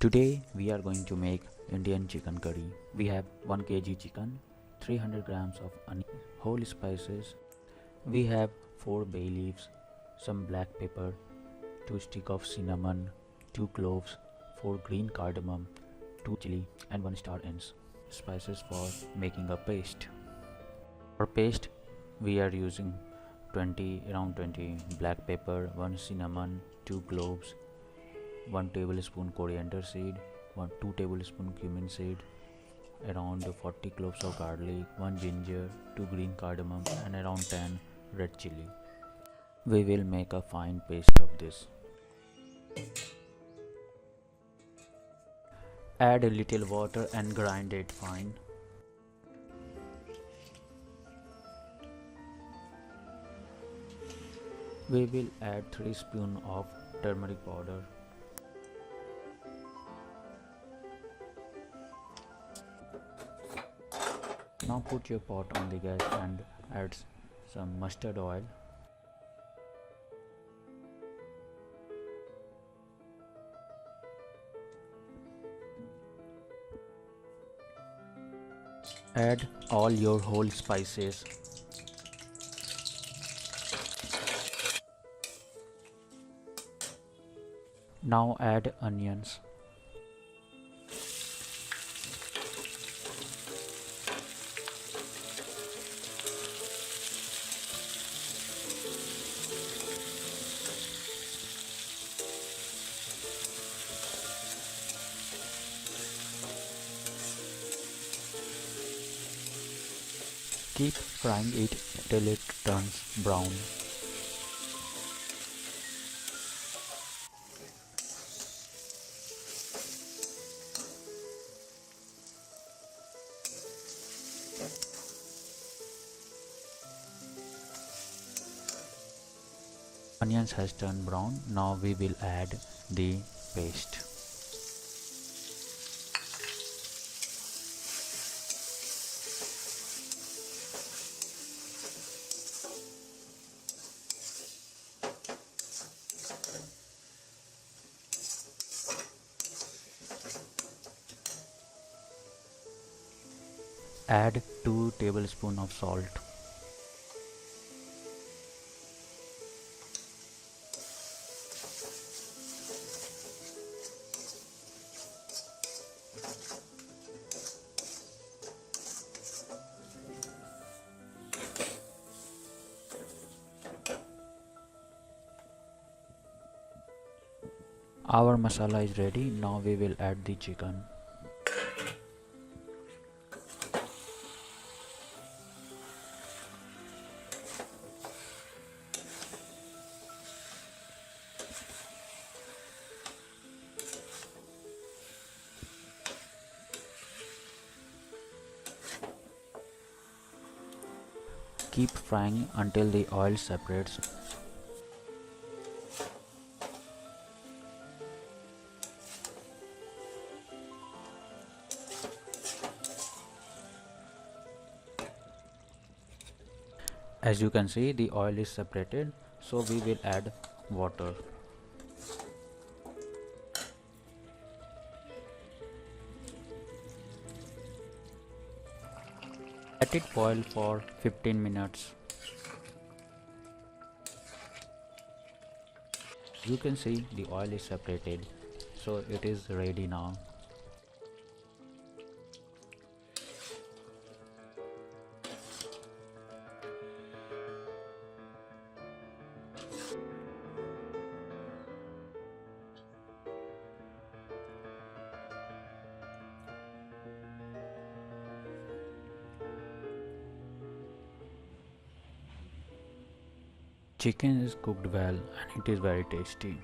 Today we are going to make Indian chicken curry. We have 1 kg chicken, 300 grams of onion, whole spices. We have 4 bay leaves, some black pepper, 2 sticks of cinnamon, 2 cloves, 4 green cardamom, 2 chili and 1 star anise. Spices for making a paste. For paste we are using around 20 black pepper, 1 cinnamon, 2 cloves, 1 tablespoon coriander seed, 2 tablespoon cumin seed, around 40 cloves of garlic, 1 ginger, 2 green cardamom and around 10 red chili. We will make a fine paste of this. Add a little water and grind it fine. We will add 3 spoons of turmeric powder. Now put your pot on the gas and add some mustard oil. Add all your whole spices. Now add onions. Keep frying it till it turns brown. Onions has turned brown. Now we will add the paste. Add 2 tablespoons of salt. Our masala is ready. Now we will add the chicken. Keep frying until the oil separates. As you can see, the oil is separated, so we will add water. Let it boil for 15 minutes. You can see the oil is separated, so it is ready now. Chicken is cooked well and it is very tasty.